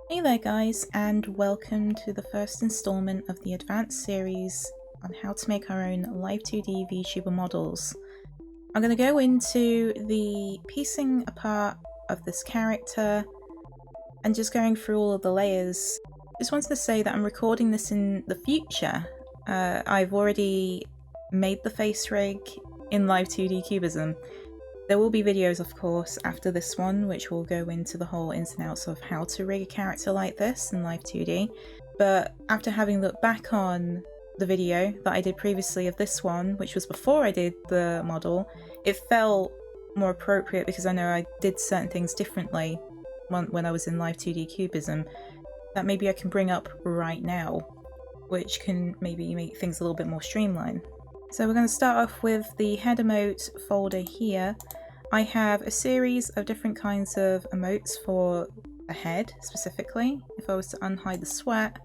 Hey there guys, and welcome to the first installment of the advanced series on how to make our own Live2D VTuber models. I'm going to go into the piecing apart of this character and just going through all of the layers. Just wanted to say that I'm recording this in the future. I've already made the face rig in Live2D Cubism. There will be videos, of course, after this one, which will go into the whole ins and outs of how to rig a character like this in Live2D. But after having looked back on the video that I did previously of this one, which was before I did the model, it felt more appropriate because I know I did certain things differently when I was in Live2D Cubism that maybe I can bring up right now, which can maybe make things a little bit more streamlined. So we're going to start off with the head emote folder here. I have a series of different kinds of emotes for a head specifically. If I was to unhide the sweat,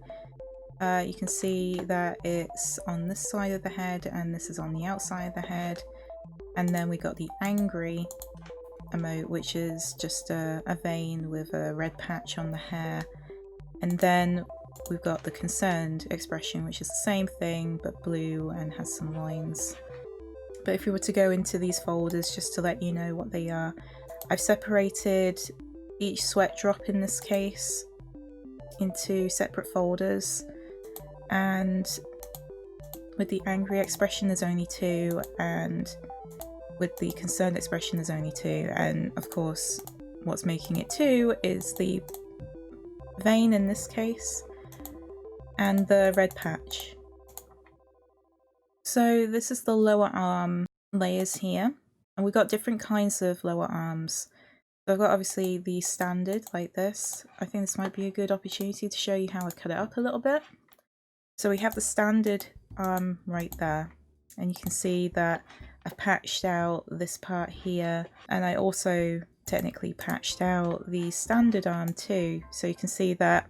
you can see that it's on this side of the head and this is on the outside of the head. And then we got the angry emote, which is just a vein with a red patch on the hair. And then we've got the concerned expression, which is the same thing but blue and has some lines. But if we were to go into these folders just to let you know what they are, I've separated each sweat drop in this case into separate folders, and with the angry expression there's only 2, and with the concerned expression there's only 2, and of course what's making it 2 is the vein in this case and the red patch. So this is the lower arm layers here, and we've got different kinds of lower arms. So I've got obviously the standard like this. I think this might be a good opportunity to show you how I cut it up a little bit. So we have the standard arm right there, and you can see that I've patched out this part here, and I also technically patched out the standard arm too, so you can see that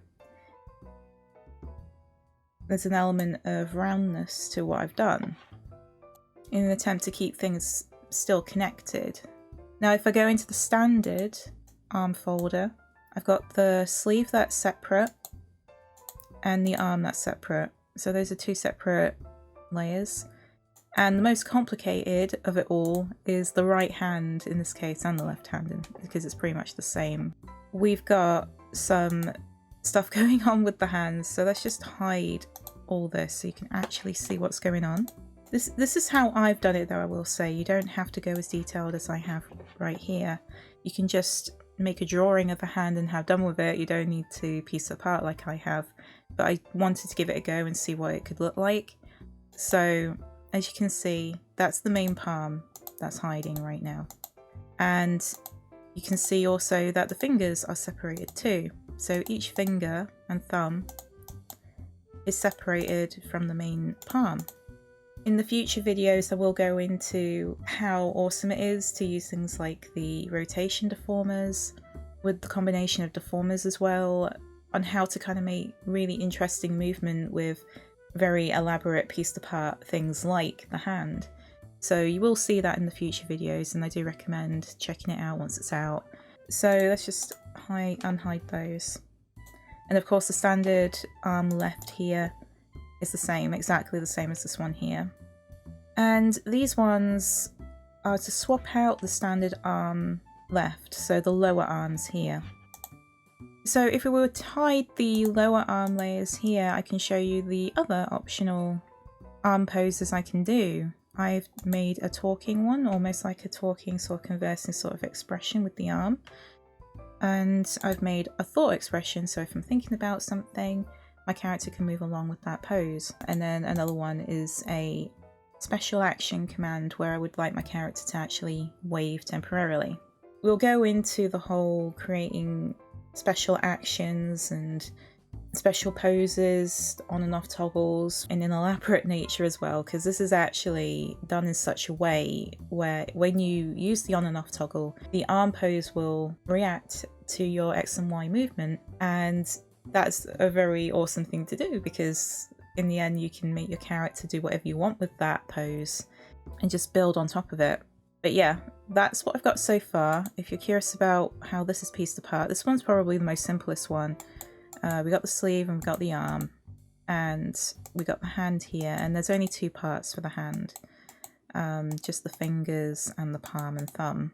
there's an element of roundness to what I've done in an attempt to keep things still connected. Now if I go into the standard arm folder, I've got the sleeve that's separate and the arm that's separate. So those are 2 separate layers. And the most complicated of it all is the right hand in this case, and the left hand, because it's pretty much the same. We've got some stuff going on with the hands, so let's just hide all this so you can actually see what's going on. This is how I've done it though, I will say. You don't have to go as detailed as I have right here. You can just make a drawing of a hand and have done with it. You don't need to piece it apart like I have, but I wanted to give it a go and see what it could look like. So as you can see, that's the main palm that's hiding right now. And you can see also that the fingers are separated too. So each finger and thumb is separated from the main palm. In the future videos I will go into how awesome it is to use things like the rotation deformers with the combination of deformers as well, on how to kind of make really interesting movement with very elaborate pieced apart things like the hand. So you will see that in the future videos, and I do recommend checking it out once it's out. So let's just unhide those. And of course the standard arm left here is the same, exactly the same as this one here. And these ones are to swap out the standard arm left, so the lower arms here. So if we were to hide the lower arm layers here, I can show you the other optional arm poses I can do. I've made a talking one, almost like a talking sort of conversing sort of expression with the arm. And I've made a thought expression, so if I'm thinking about something, my character can move along with that pose. And then another one is a special action command where I would like my character to actually wave temporarily. We'll go into the whole creating special actions and special poses, on and off toggles, in an elaborate nature as well, because this is actually done in such a way where when you use the on and off toggle, the arm pose will react to your X and Y movement, and that's a very awesome thing to do because in the end you can make your character do whatever you want with that pose and just build on top of it. But yeah, that's what I've got so far. If you're curious about how this is pieced apart, this one's probably the most simplest one. we got the sleeve and we got the arm, and we got the hand here, and there's only 2 parts for the hand, just the fingers and the palm and thumb.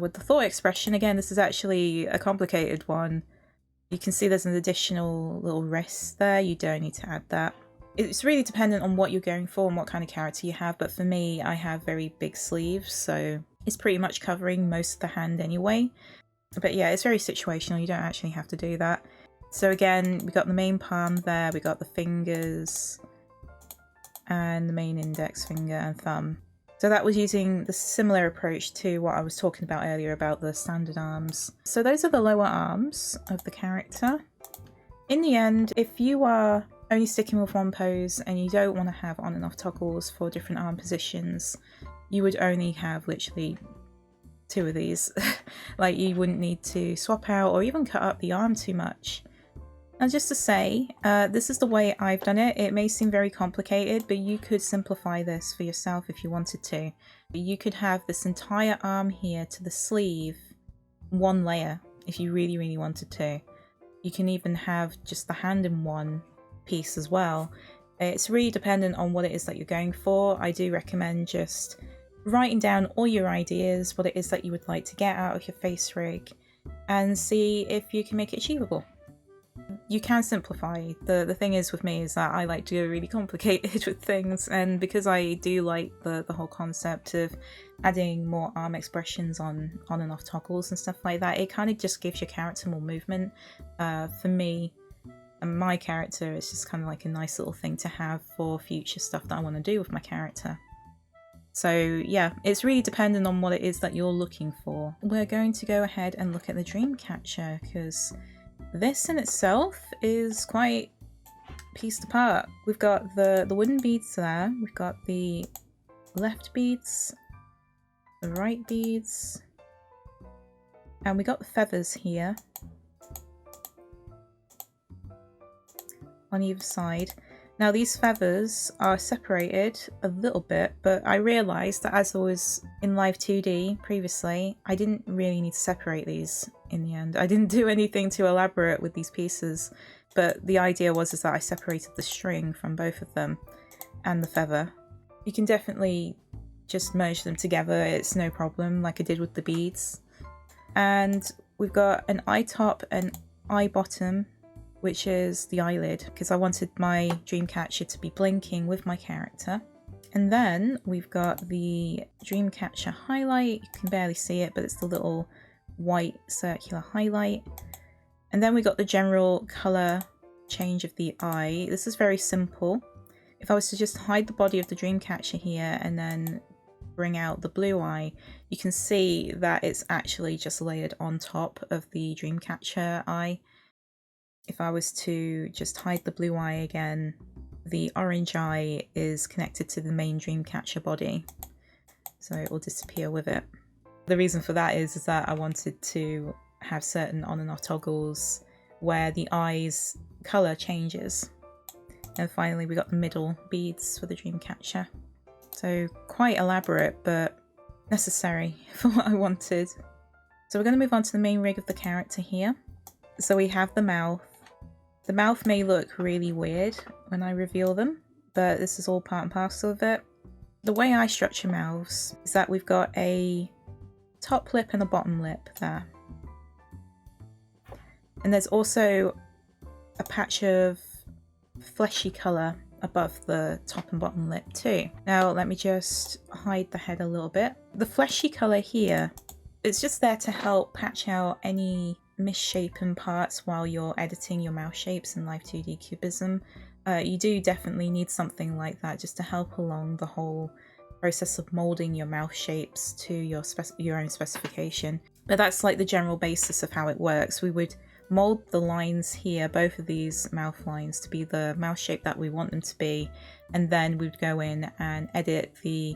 With the thought expression, again, this is actually a complicated one. You can see there's an additional little wrist there. You don't need to add that. It's really dependent on what you're going for and what kind of character you have, but for me, I have very big sleeves, so it's pretty much covering most of the hand anyway. But yeah, it's very situational, you don't actually have to do that. So again, we got the main palm there, we got the fingers, and the main index finger and thumb. So that was using the similar approach to what I was talking about earlier about the standard arms. So those are the lower arms of the character. In the end, if you are only sticking with one pose and you don't want to have on and off toggles for different arm positions, you would only have literally 2 of these. Like, you wouldn't need to swap out or even cut up the arm too much. And just to say, this is the way I've done it. It may seem very complicated, but you could simplify this for yourself if you wanted to. You could have this entire arm here to the sleeve, 1 layer, if you really, really wanted to. You can even have just the hand in one piece as well. It's really dependent on what it is that you're going for. I do recommend just writing down all your ideas, what it is that you would like to get out of your face rig, and see if you can make it achievable. You can simplify. The thing is with me is that I like to go really complicated with things, and because I do like the whole concept of adding more arm expressions on and off toggles and stuff like that, it kind of just gives your character more movement. For me and my character, it's just kind of like a nice little thing to have for future stuff that I want to do with my character. So yeah, it's really dependent on what it is that you're looking for. We're going to go ahead and look at the Dreamcatcher, because this in itself is quite pieced apart. We've got the wooden beads there, we've got the left beads, the right beads, and we got the feathers here on either side. Now these feathers are separated a little bit, but I realised that as I was in Live2D previously, I didn't really need to separate these in the end. I didn't do anything too elaborate with these pieces, but the idea was that I separated the string from both of them and the feather. You can definitely just merge them together, it's no problem, like I did with the beads. And we've got an eye top and eye bottom, which is the eyelid, because I wanted my Dreamcatcher to be blinking with my character. And then we've got the Dreamcatcher highlight. You can barely see it, but it's the little white circular highlight. And then we got the general colour change of the eye. This is very simple. If I was to just hide the body of the Dreamcatcher here and then bring out the blue eye, you can see that it's actually just layered on top of the Dreamcatcher eye. If I was to just hide the blue eye again, the orange eye is connected to the main Dreamcatcher body, so it will disappear with it. The reason for that is that I wanted to have certain on and off toggles where the eye's colour changes. And finally we got the middle beads for the Dreamcatcher. So quite elaborate, but necessary for what I wanted. So we're going to move on to the main rig of the character here. So we have the mouth. The mouth may look really weird when I reveal them, but this is all part and parcel of it. The way I structure mouths is that we've got a top lip and a bottom lip there. And there's also a patch of fleshy colour above the top and bottom lip too. Now let me just hide the head a little bit. The fleshy colour here, it's just there to help patch out any misshapen parts while you're editing your mouth shapes in Live2D Cubism. You do definitely need something like that just to help along the whole process of moulding your mouth shapes to your own specification. But that's like the general basis of how it works. We would mould the lines here, both of these mouth lines, to be the mouth shape that we want them to be, and then we'd go in and edit the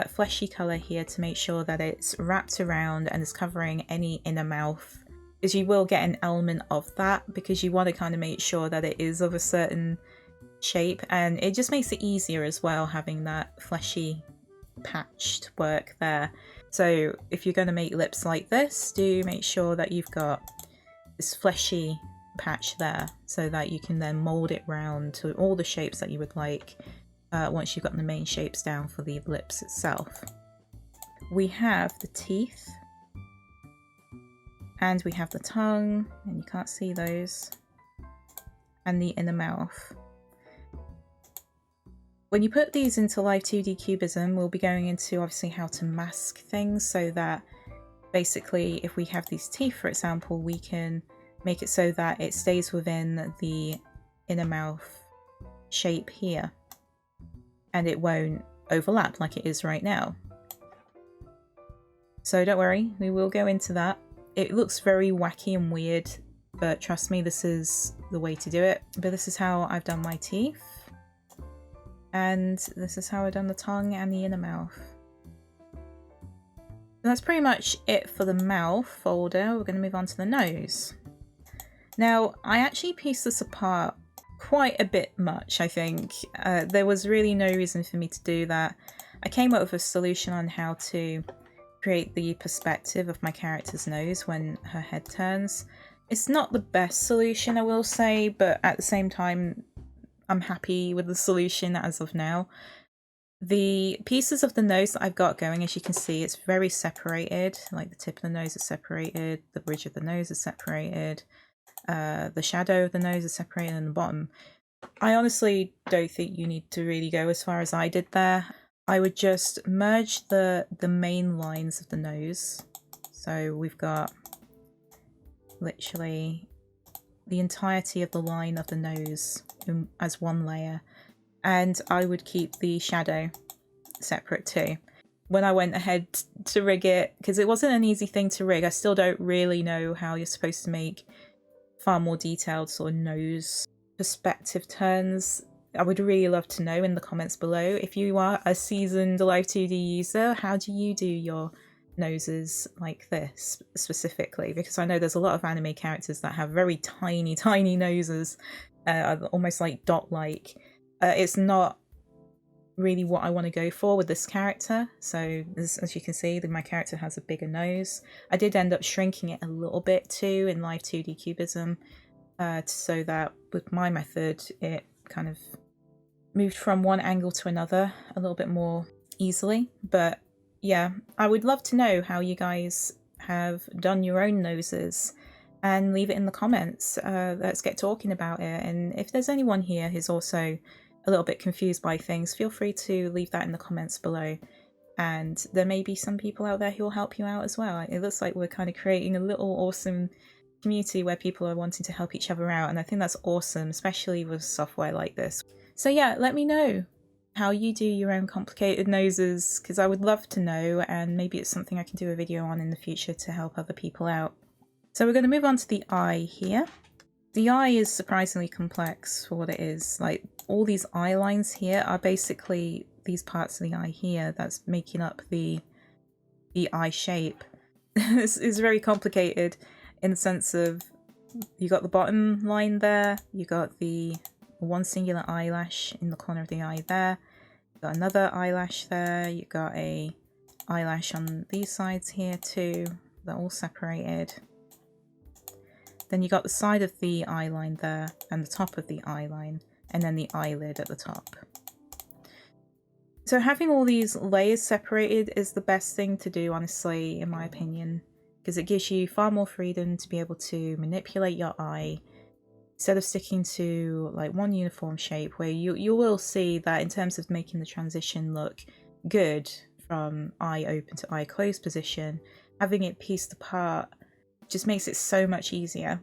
fleshy colour here to make sure that it's wrapped around and is covering any inner mouth. Because you will get an element of that, because you want to kind of make sure that it is of a certain shape, and it just makes it easier as well having that fleshy patched work there. So if you're going to make lips like this, do make sure that you've got this fleshy patch there so that you can then mold it round to all the shapes that you would like once you've got the main shapes down for the lips itself. We have the teeth and we have the tongue, and you can't see those, and the inner mouth. When you put these into Live2D Cubism, we'll be going into obviously how to mask things so that basically if we have these teeth, for example, we can make it so that it stays within the inner mouth shape here and it won't overlap like it is right now. So don't worry, we will go into that. It looks very wacky and weird, but trust me, this is the way to do it. But this is how I've done my teeth. And this is how I've done the tongue and the inner mouth. And that's pretty much it for the mouth folder. We're going to move on to the nose. Now, I actually pieced this apart quite a bit much, I think. There was really no reason for me to do that. I came up with a solution on how to create the perspective of my character's nose when her head turns. It's not the best solution, I will say, but at the same time, I'm happy with the solution as of now. The pieces of the nose that I've got going, as you can see, it's very separated. Like the tip of the nose is separated, the bridge of the nose is separated, the shadow of the nose is separated, and the bottom. I honestly don't think you need to really go as far as I did there. I would just merge the main lines of the nose. So we've got literally the entirety of the line of the nose as one layer, and I would keep the shadow separate too. When I went ahead to rig it, because it wasn't an easy thing to rig, I still don't really know how you're supposed to make far more detailed sort of nose perspective turns. I would really love to know in the comments below. If you are a seasoned Live2D user, how do you do your noses like this specifically? Because I know there's a lot of anime characters that have very tiny, tiny noses, almost like dot-like. It's not really what I want to go for with this character. So as you can see, my character has a bigger nose. I did end up shrinking it a little bit too in Live2D Cubism, so that with my method it kind of moved from one angle to another a little bit more easily. But yeah, I would love to know how you guys have done your own noses, and leave it in the comments. Let's get talking about it. And if there's anyone here who's also a little bit confused by things, feel free to leave that in the comments below. And there may be some people out there who will help you out as well. It looks like we're kind of creating a little awesome community where people are wanting to help each other out, and I think that's awesome, especially with software like this. So yeah, let me know how you do your own complicated noses, because I would love to know, and maybe it's something I can do a video on in the future to help other people out. So we're going to move on to the eye here. The eye is surprisingly complex for what it is. Like, all these eye lines here are basically these parts of the eye here that's making up the eye shape. It's very complicated in the sense of you got the bottom line there, you got the one singular eyelash in the corner of the eye there, you got another eyelash there, you got a eyelash on these sides here too, they're all separated. Then you got the side of the eye line there, and the top of the eye line, and then the eyelid at the top. So having all these layers separated is the best thing to do, honestly, in my opinion, because it gives you far more freedom to be able to manipulate your eye instead of sticking to like one uniform shape, where you will see that in terms of making the transition look good from eye open to eye closed position, having it pieced apart just makes it so much easier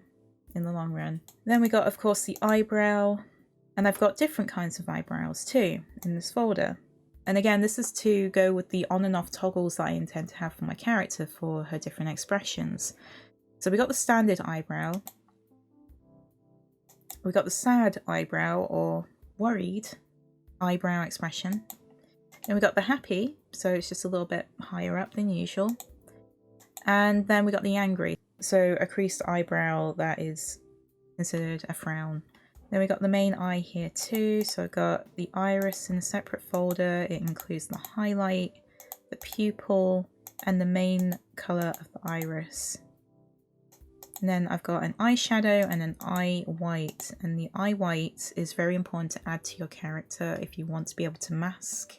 in the long run. Then we got, of course, the eyebrow, and I've got different kinds of eyebrows too in this folder. And again, this is to go with the on and off toggles that I intend to have for my character for her different expressions. So we got the standard eyebrow, we got the sad eyebrow or worried eyebrow expression, and we got the happy, so it's just a little bit higher up than usual. And then we got the angry, so a creased eyebrow that is considered a frown. Then we got the main eye here too, so I got the iris in a separate folder. It includes the highlight, the pupil, and the main colour of the iris. And then I've got an eyeshadow and an eye white, and the eye white is very important to add to your character if you want to be able to mask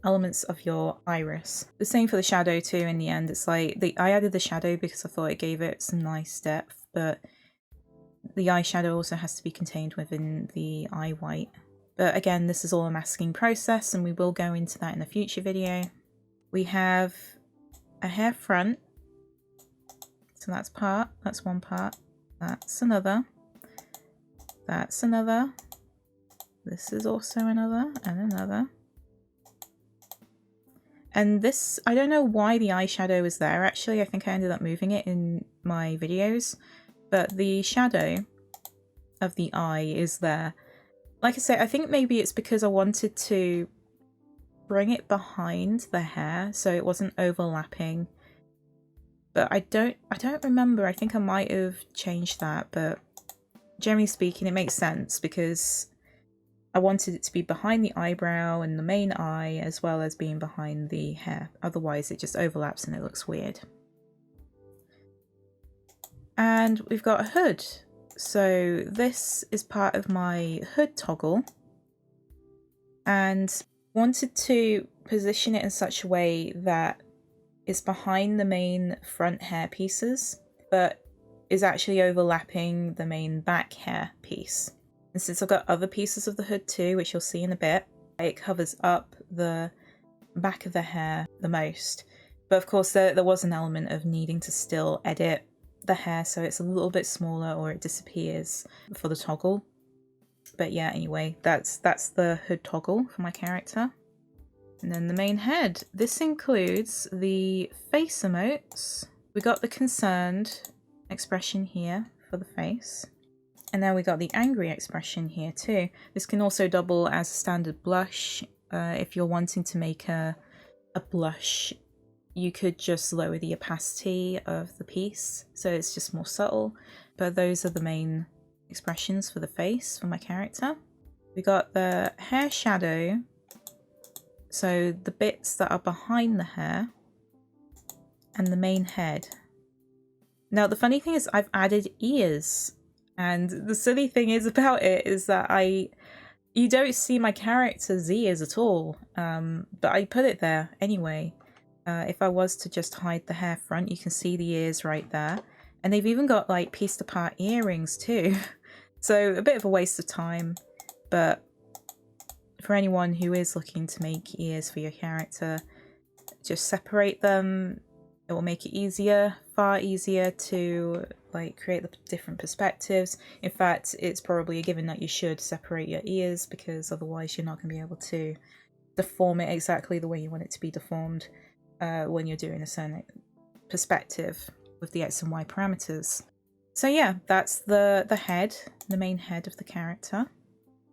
elements of your iris. The same for the shadow too. In the end, it's like I added the shadow because I thought it gave it some nice depth, but the eyeshadow also has to be contained within the eye white. But again, this is all a masking process, and we will go into that in a future video. We have a hair front. So that's one part, that's another, that's another, this is also another, and another. And this, I don't know why the eyeshadow is there actually, I think I ended up moving it in my videos, but the shadow of the eye is there. Like I say, I think maybe it's because I wanted to bring it behind the hair so it wasn't overlapping. But I don't remember. I think I might have changed that, but generally speaking, it makes sense because I wanted it to be behind the eyebrow and the main eye as well as being behind the hair. Otherwise, it just overlaps and it looks weird. And we've got a hood. So this is part of my hood toggle, and wanted to position it in such a way that is behind the main front hair pieces, but is actually overlapping the main back hair piece. And since I've got other pieces of the hood too, which you'll see in a bit, it covers up the back of the hair the most. But of course there was an element of needing to still edit the hair so it's a little bit smaller or it disappears for the toggle. But yeah, anyway, that's the hood toggle for my character. And then the main head. This includes the face emotes. We got the concerned expression here for the face. And then we got the angry expression here too. This can also double as a standard blush. If you're wanting to make a blush, you could just lower the opacity of the piece so it's just more subtle. But those are the main expressions for the face for my character. We got the hair shadow. So the bits that are behind the hair and the main head. Now the funny thing is I've added ears, and the silly thing is about it is that you don't see my character's ears at all, but I put it there anyway. If I was to just hide the hair front, you can see the ears right there, and they've even got like pieced apart earrings too. So a bit of a waste of time, but for anyone who is looking to make ears for your character, just separate them. It will make it easier, far easier to like create the different perspectives. In fact, it's probably a given that you should separate your ears because otherwise you're not going to be able to deform it exactly the way you want it to be deformed when you're doing a certain perspective with the X and Y parameters. So yeah, that's the head, the main head of the character.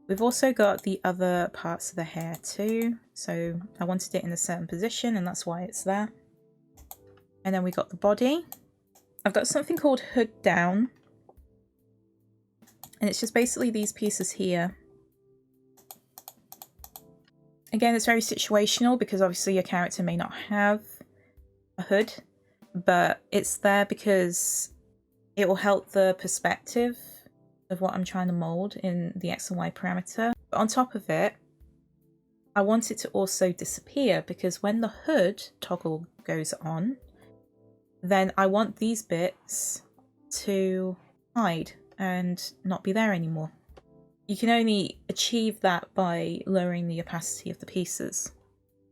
We've also got the other parts of the hair too, so I wanted it in a certain position and that's why it's there. And then we got the body. I've got something called hood down, and it's just basically these pieces here. Again, it's very situational because obviously your character may not have a hood, but it's there because it will help the perspective of what I'm trying to mold in the X and Y parameter. But on top of it, I want it to also disappear because when the hood toggle goes on, then I want these bits to hide and not be there anymore. You can only achieve that by lowering the opacity of the pieces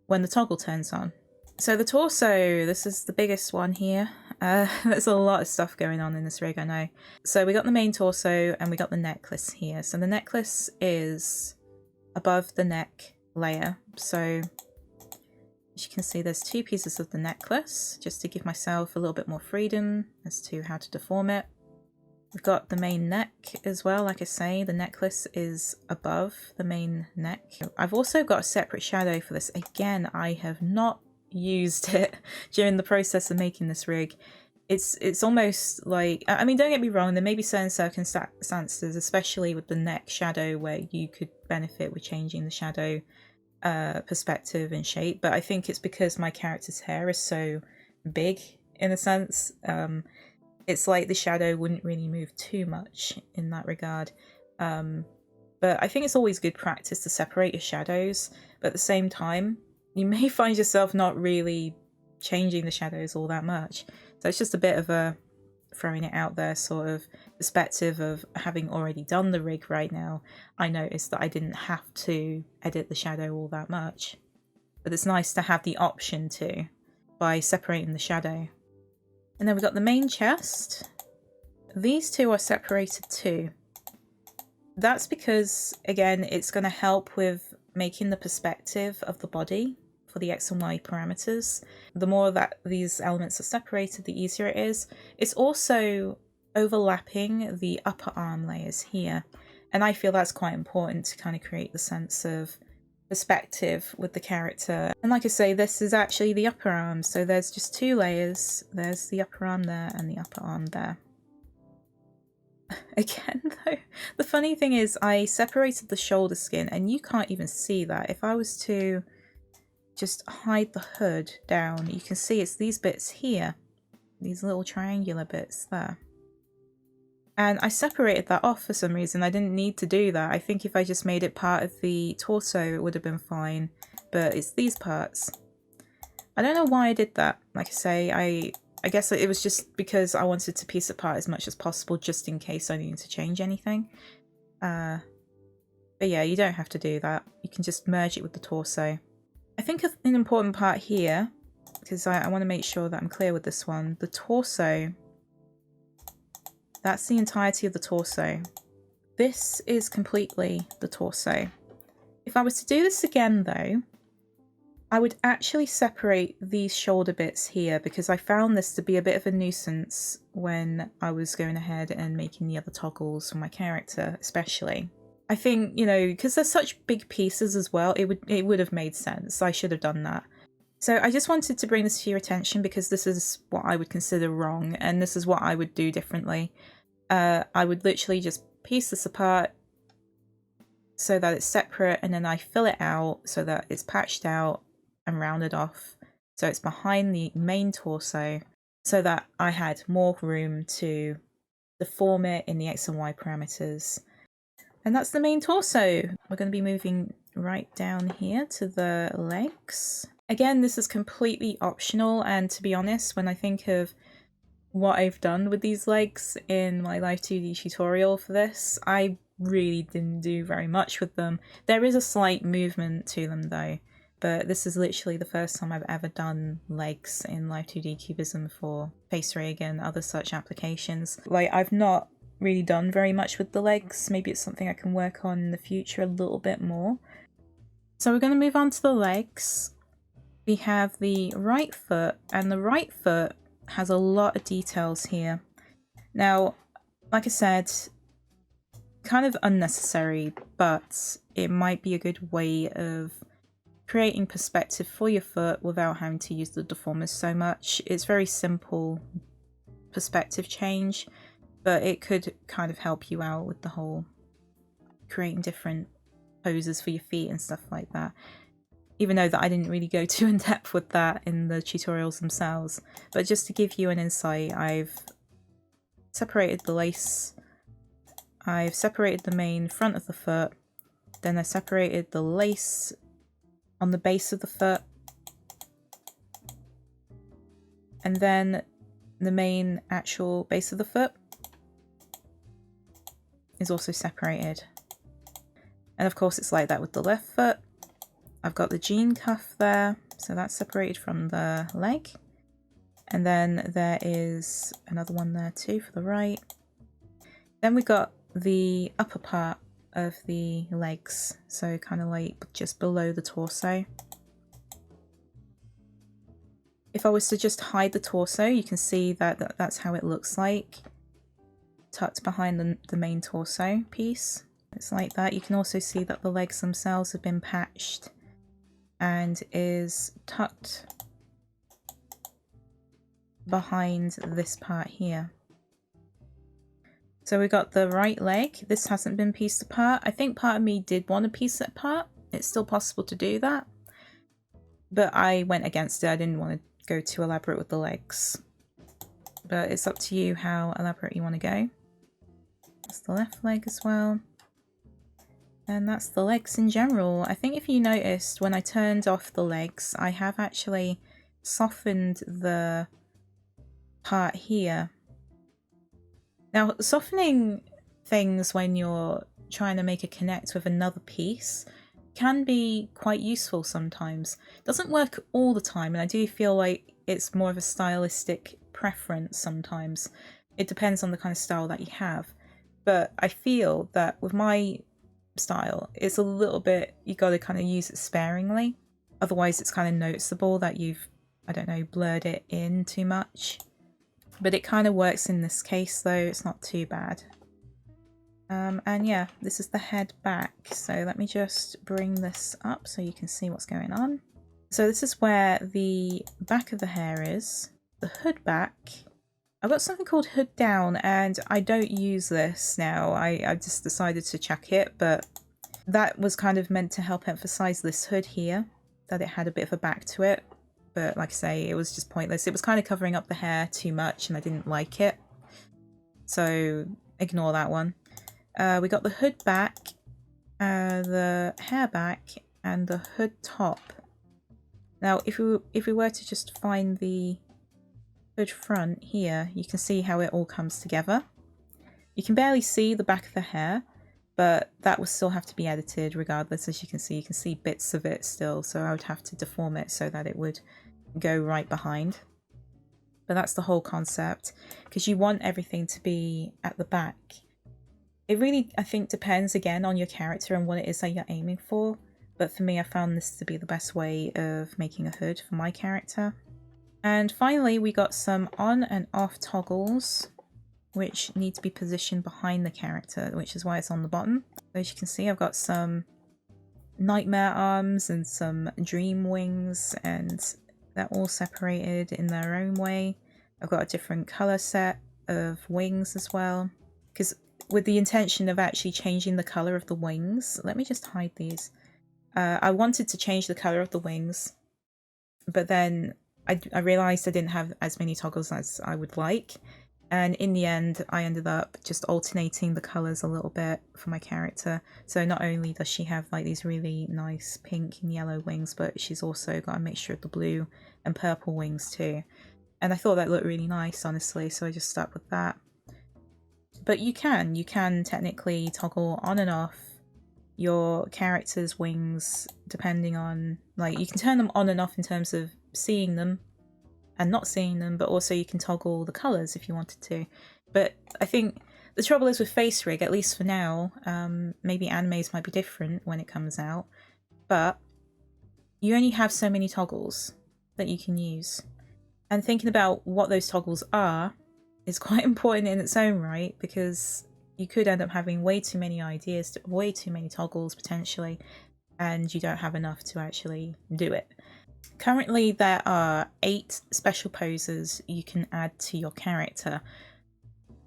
when the toggle turns on. So the torso, this is the biggest one here. There's a lot of stuff going on in this rig, I know. So we got the main torso and we got the necklace here. So the necklace is above the neck layer. So as you can see, there's two pieces of the necklace just to give myself a little bit more freedom as to how to deform it. We've got the main neck as well. Like I say, the necklace is above the main neck. I've also got a separate shadow for this. Again, I have not used it during the process of making this rig. It's almost like, I mean, don't get me wrong, there may be certain circumstances, especially with the neck shadow, where you could benefit with changing the shadow perspective and shape, but I think it's because my character's hair is so big in a sense. it's like the shadow wouldn't really move too much in that regard. But I think it's always good practice to separate your shadows, but at the same time, you may find yourself not really changing the shadows all that much. So it's just a bit of a throwing it out there sort of perspective of having already done the rig right now. I noticed that I didn't have to edit the shadow all that much, but it's nice to have the option to by separating the shadow. And then we've got the main chest. These two are separated too. That's because, again, it's going to help with making the perspective of the body for the X and Y parameters. The more that these elements are separated, the easier it is. It's also overlapping the upper arm layers here. And I feel that's quite important to kind of create the sense of perspective with the character. And like I say, this is actually the upper arm. So there's just two layers. There's the upper arm there and the upper arm there. Again though, the funny thing is I separated the shoulder skin and you can't even see that. If I was to just hide the hood down, you can see it's these bits here, these little triangular bits there. And I separated that off for some reason. I didn't need to do that. I think if I just made it part of the torso it would have been fine, but it's these parts. I don't know why I did that. Like I say, I guess it was just because I wanted to piece it apart as much as possible just in case I needed to change anything. But yeah, you don't have to do that. You can just merge it with the torso. I think an important part here, because I want to make sure that I'm clear with this one, the torso, that's the entirety of the torso. This is completely the torso. If I was to do this again though, I would actually separate these shoulder bits here because I found this to be a bit of a nuisance when I was going ahead and making the other toggles for my character, especially. I think, you know, because they're such big pieces as well, it would have made sense. I should have done that. So I just wanted to bring this to your attention because this is what I would consider wrong and this is what I would do differently. I would literally just piece this apart so that it's separate and then I fill it out so that it's patched out and rounded off so it's behind the main torso so that I had more room to deform it in the X and Y parameters. And that's the main torso. We're going to be moving right down here to the legs. Again, this is completely optional, and to be honest, when I think of what I've done with these legs in my Live2D tutorial for this, I really didn't do very much with them. There is a slight movement to them though, but this is literally the first time I've ever done legs in Live2D Cubism for face rig and other such applications. Like, I've not really done very much with the legs. Maybe it's something I can work on in the future a little bit more. So we're going to move on to the legs. We have the right foot, and the right foot has a lot of details here. Now, like I said, kind of unnecessary, but it might be a good way of creating perspective for your foot without having to use the deformers so much. It's very simple perspective change, but it could kind of help you out with the whole creating different poses for your feet and stuff like that. Even though that I didn't really go too in depth with that in the tutorials themselves. But just to give you an insight, I've separated the lace, I've separated the main front of the foot, then I separated the lace on the base of the foot, and then the main actual base of the foot is also separated. And of course it's like that with the left foot. I've got the jean cuff there, so that's separated from the leg. And then there is another one there too for the right. Then we got the upper part of the legs, so kind of like just below the torso. If I was to just hide the torso, you can see that that's how it looks like, tucked behind the main torso piece. It's like that. You can also see that the legs themselves have been patched and is tucked behind this part here. So we got the right leg. This hasn't been pieced apart. I think part of me did want to piece it apart. It's still possible to do that, but I went against it. I didn't want to go too elaborate with the legs. but it's up to you how elaborate you want to go. That's the left leg as well. And that's the legs in general. I think if you noticed, when I turned off the legs, I have actually softened the part here. Now, softening things when you're trying to make a connect with another piece can be quite useful sometimes. It doesn't work all the time, and I do feel like it's more of a stylistic preference sometimes. It depends on the kind of style that you have. But I feel that with my style, it's a little bit, you got to kind of use it sparingly. Otherwise, it's kind of noticeable that you've, I don't know, blurred it in too much. But it kind of works in this case, though. It's not too bad. And yeah, this is the head back. So let me just bring this up so you can see what's going on. So this is where the back of the hair is. The hood back. I've got something called hood down, and I don't use this now. I just decided to chuck it, but that was kind of meant to help emphasize this hood here, that it had a bit of a back to it. But like I say, it was just pointless. It was kind of covering up the hair too much, and I didn't like it. So ignore that one. We got the hood back, the hair back, and the hood top. Now, if we were to just find the hood front here, you can see how it all comes together. You can barely see the back of the hair, but that will still have to be edited regardless. As you can see bits of it still, so I would have to deform it so that it would go right behind. But that's the whole concept, because you want everything to be at the back. It really, I think, depends again on your character and what it is that you're aiming for. But for me, I found this to be the best way of making a hood for my character. And finally, we got some on and off toggles, which need to be positioned behind the character, which is why it's on the bottom. As you can see, I've got some nightmare arms and some dream wings, and they're all separated in their own way. I've got a different color set of wings as well, because with the intention of actually changing the color of the wings, let me just hide these. I wanted to change the color of the wings, but then I realized I didn't have as many toggles as I would like. And in the end, I ended up just alternating the colors a little bit for my character. So not only does she have like these really nice pink and yellow wings, but she's also got a mixture of the blue and purple wings too. And I thought that looked really nice, honestly, so I just stuck with that. But you can technically toggle on and off your character's wings depending on, like, you can turn them on and off in terms of seeing them and not seeing them, but also you can toggle the colours if you wanted to. But I think the trouble is with face rig, at least for now, maybe animes might be different when it comes out, but you only have so many toggles that you can use. And thinking about what those toggles are is quite important in its own right, because you could end up having way too many ideas, way too many toggles potentially, and you don't have enough to actually do it. Currently there are 8 special poses you can add to your character,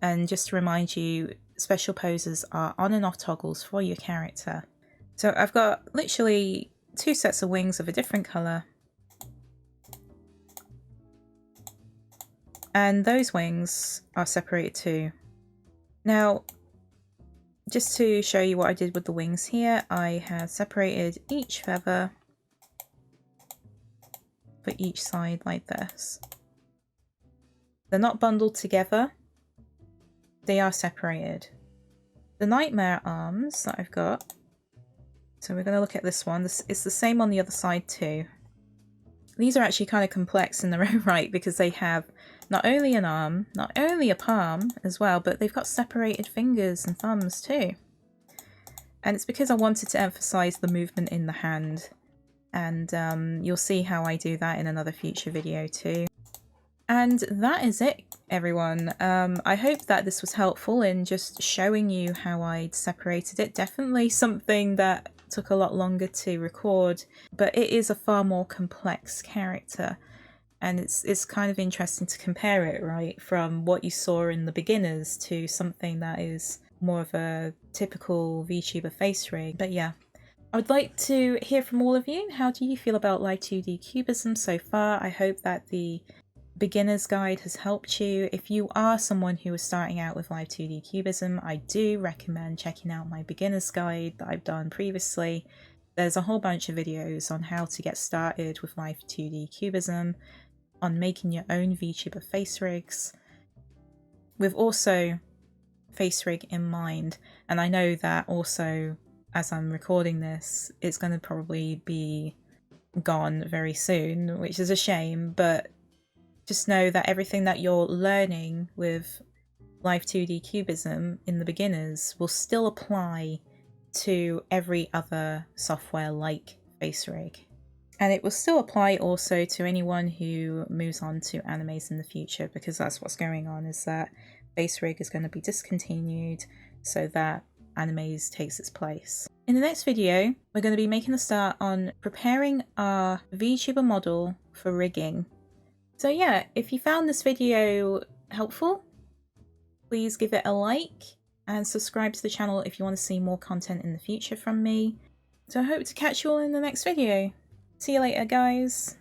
and just to remind you, special poses are on and off toggles for your character. So I've got literally 2 sets of wings of a different colour, and those wings are separated too. Now, just to show you what I did with the wings here, I have separated each feather for each side like this. They're not bundled together, they are separated. The nightmare arms that I've got, so we're going to look at this one, it's the same on the other side too. These are actually kind of complex in their own right, because they have not only an arm, not only a palm as well, but they've got separated fingers and thumbs too. And it's because I wanted to emphasize the movement in the hand, and you'll see how I do that in another future video too. And that is it, everyone. I hope that this was helpful in just showing you how I'd separated it. Definitely something that took a lot longer to record, but it is a far more complex character, and it's kind of interesting to compare it, right, from what you saw in the beginners to something that is more of a typical VTuber face rig. But yeah, I would like to hear from all of you. How do you feel about Live2D Cubism so far? I hope that the beginner's guide has helped you. If you are someone who is starting out with Live2D Cubism, I do recommend checking out my beginner's guide that I've done previously. There's a whole bunch of videos on how to get started with Live2D Cubism, on making your own VTuber face rigs, with also face rig in mind. And I know that also, as I'm recording this, it's going to probably be gone very soon, which is a shame, but just know that everything that you're learning with Live2D Cubism in the beginners will still apply to every other software like face rig. And it will still apply also to anyone who moves on to animes in the future, because that's what's going on, is that face rig is going to be discontinued so that animes takes its place. In the next video, we're going to be making a start on preparing our Vtuber model for rigging. So yeah, if you found this video helpful, please give it a like and subscribe to the channel if you want to see more content in the future from me. So I hope to catch you all in the next video. See you later, guys.